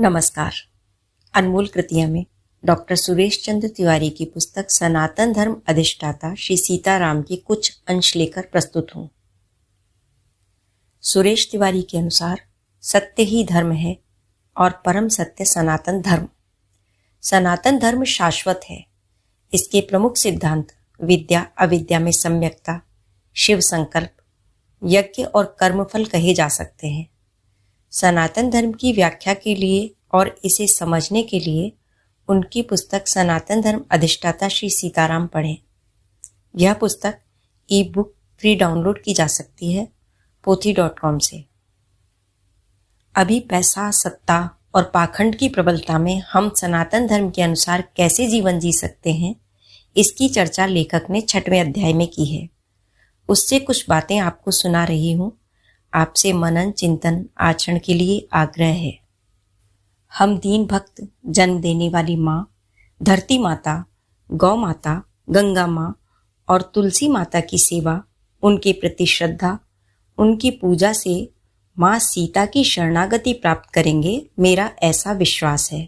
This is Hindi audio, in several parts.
नमस्कार। अनमोल कृतियां में डॉक्टर सुरेश चंद्र तिवारी की पुस्तक सनातन धर्म अधिष्ठाता श्री सीताराम के कुछ अंश लेकर प्रस्तुत हूँ। सुरेश तिवारी के अनुसार सत्य ही धर्म है और परम सत्य सनातन धर्म। सनातन धर्म शाश्वत है। इसके प्रमुख सिद्धांत विद्या अविद्या में सम्यकता, शिव संकल्प, यज्ञ और कर्मफल कहे जा सकते हैं। सनातन धर्म की व्याख्या के लिए और इसे समझने के लिए उनकी पुस्तक सनातन धर्म अधिष्ठाता श्री सीताराम पढ़ें। यह पुस्तक ई बुक फ्री डाउनलोड की जा सकती है pothi.com से। अभी पैसा, सत्ता और पाखंड की प्रबलता में हम सनातन धर्म के अनुसार कैसे जीवन जी सकते हैं, इसकी चर्चा लेखक ने 6वें अध्याय में की है। उससे कुछ बातें आपको सुना रही हूँ। आपसे मनन, चिंतन, आचरण के लिए आग्रह है। हम दीन भक्त, जन्म देने वाली माँ, धरती माता, गौ माता, गंगा माँ और तुलसी माता की सेवा, उनके प्रति श्रद्धा, उनकी पूजा से माँ सीता की शरणागति प्राप्त करेंगे, मेरा ऐसा विश्वास है।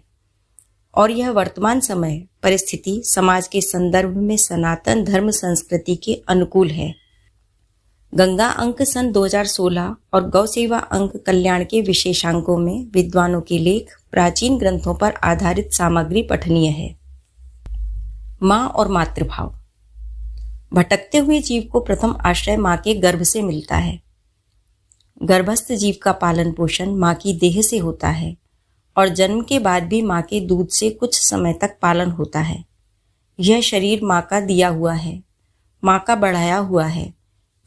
और यह वर्तमान समय परिस्थिति समाज के संदर्भ में सनातन धर्म संस्कृति के अनुकूल है। गंगा अंक सन 2016 और गौ सेवा अंक कल्याण के विशेषांकों में विद्वानों के लेख, प्राचीन ग्रंथों पर आधारित सामग्री पठनीय है। माँ और मातृभाव। भटकते हुए जीव को प्रथम आश्रय माँ के गर्भ से मिलता है। गर्भस्थ जीव का पालन पोषण माँ की देह से होता है और जन्म के बाद भी माँ के दूध से कुछ समय तक पालन होता है। यह शरीर माँ का दिया हुआ है, माँ का बढ़ाया हुआ है,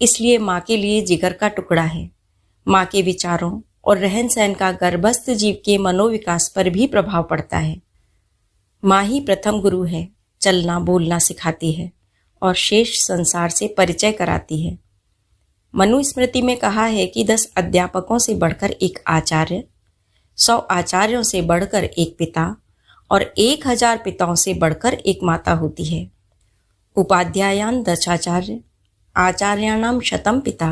इसलिए माँ के लिए जिगर का टुकड़ा है। माँ के विचारों और रहन सहन का गर्भस्थ जीव के मनोविकास पर भी प्रभाव पड़ता है। माँ ही प्रथम गुरु है, चलना बोलना सिखाती है और शेष संसार से परिचय कराती है। मनुस्मृति में कहा है कि 10 अध्यापकों से बढ़कर एक आचार्य, 100 आचार्यों से बढ़कर एक पिता और 1000 पिताओं से बढ़कर एक माता होती है। उपाध्यायान दशाचार्य, आचार्याणाम शतम पिता,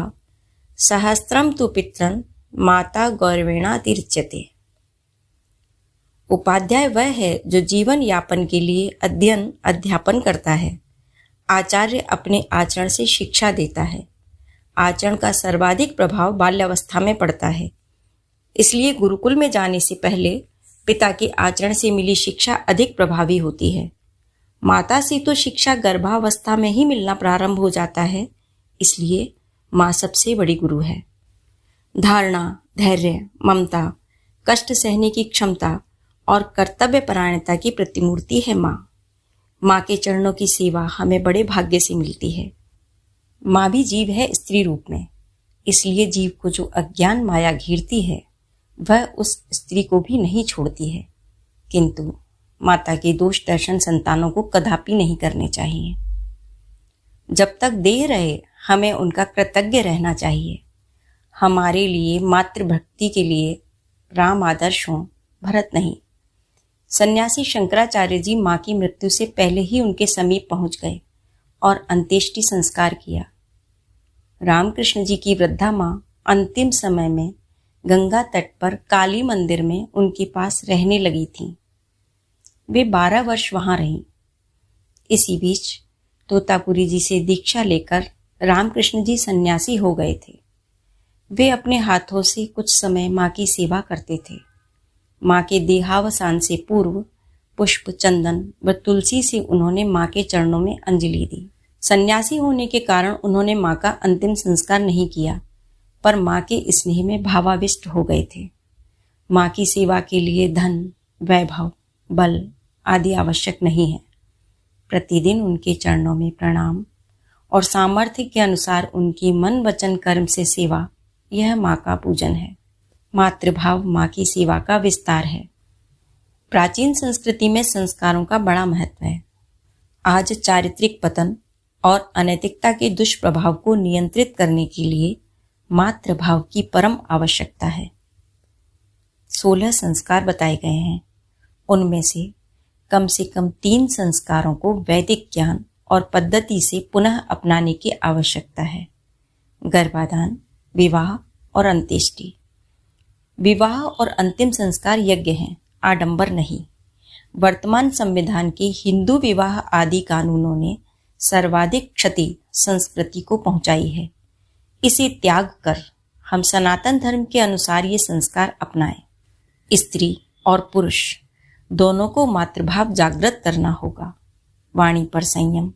सहस्त्रम तु पितरन, माता गौरवेणातिरिच्यते। उपाध्याय वह है जो जीवन यापन के लिए अध्ययन अध्यापन करता है। आचार्य अपने आचरण से शिक्षा देता है। आचरण का सर्वाधिक प्रभाव बाल्यावस्था में पड़ता है। इसलिए गुरुकुल में जाने से पहले पिता के आचरण से मिली शिक्षा अधिक प्रभावी होती है। माता से तो शिक्षा गर्भावस्था में ही मिलना प्रारंभ हो जाता है, इसलिए माँ सबसे बड़ी गुरु है। धारणा, धैर्य, ममता, कष्ट सहने की क्षमता और कर्तव्य परायणता की प्रतिमूर्ति है माँ। माँ के चरणों की सेवा हमें बड़े भाग्य से मिलती है। माँ भी जीव है स्त्री रूप में, इसलिए जीव को जो अज्ञान माया घिरती है वह उस स्त्री को भी नहीं छोड़ती है। किंतु माता के दोष दर्शन संतानों को कदापि नहीं करने चाहिए। जब तक देह रहे हमें उनका कृतज्ञ रहना चाहिए। हमारे लिए मातृभक्ति के लिए राम आदर्श हों, भरत नहीं। सन्यासी शंकराचार्य जी माँ की मृत्यु से पहले ही उनके समीप पहुंच गए और अंत्येष्टि संस्कार किया। रामकृष्ण जी की वृद्धा माँ अंतिम समय में गंगा तट पर काली मंदिर में उनके पास रहने लगी थीं। वे 12 वर्ष वहां रहीं। इसी बीच तोतापुरी जी से दीक्षा लेकर रामकृष्ण जी सन्यासी हो गए थे। वे अपने हाथों से कुछ समय माँ की सेवा करते थे। माँ के देहावसान से पूर्व पुष्प, चंदन व तुलसी से उन्होंने माँ के चरणों में अंजलि दी। सन्यासी होने के कारण उन्होंने माँ का अंतिम संस्कार नहीं किया, पर माँ के स्नेह में भावाविष्ट हो गए थे। माँ की सेवा के लिए धन, वैभव, बल आदि आवश्यक नहीं है। प्रतिदिन उनके चरणों में प्रणाम और सामर्थ्य के अनुसार उनकी मन वचन कर्म से सेवा, यह माँ का पूजन है। मातृभाव माँ की सेवा का विस्तार है। प्राचीन संस्कृति में संस्कारों का बड़ा महत्व है। आज चारित्रिक पतन और अनैतिकता के दुष्प्रभाव को नियंत्रित करने के लिए मातृभाव की परम आवश्यकता है। 16 संस्कार बताए गए हैं। उनमें से कम 3 संस्कारों को वैदिक ज्ञान और पद्धति से पुनः अपनाने की आवश्यकता है। गर्भाधान, विवाह और अंत्येष्टि। विवाह और अंतिम संस्कार यज्ञ हैं। आडंबर नहीं। वर्तमान संविधान के हिंदू विवाह आदि कानूनों ने सर्वाधिक क्षति संस्कृति को पहुंचाई है। इसे त्याग कर हम सनातन धर्म के अनुसार ये संस्कार अपनाएं। स्त्री और पुरुष दोनों को मातृभाव जागृत करना होगा। वाणी पर संयम,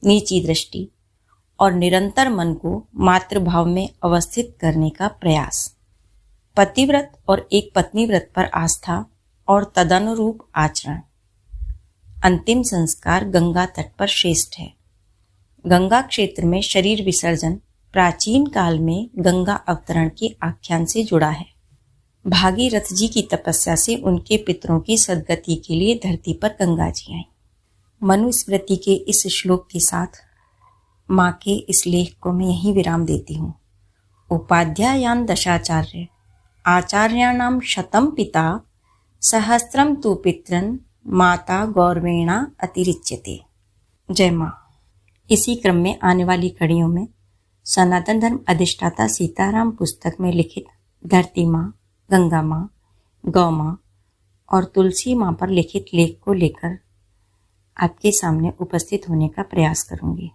नीची दृष्टि और निरंतर मन को मातृभाव में अवस्थित करने का प्रयास। पतिव्रत और एक पत्नी व्रत पर आस्था और तदनुरूप आचरण। अंतिम संस्कार गंगा तट पर श्रेष्ठ है। गंगा क्षेत्र में शरीर विसर्जन प्राचीन काल में गंगा अवतरण के आख्यान से जुड़ा है। भागीरथ जी की तपस्या से उनके पितरों की सद्गति के लिए धरती पर गंगा जी आई। मनुस्मृति के इस श्लोक के साथ माँ के इस लेख को मैं यहीं विराम देती हूँ। उपाध्यायान दशाचार्य आचार्याणाम शतम पिता सहस्त्रम तु पितरन माता गौरवेणा अतिरिच्यते। जय माँ। इसी क्रम में आने वाली कड़ियों में सनातन धर्म अधिष्ठाता सीताराम पुस्तक में लिखित धरती माँ, गंगा माँ, गौ माँ और तुलसी माँ पर लिखित लेख को लेकर आपके सामने उपस्थित होने का प्रयास करूंगी।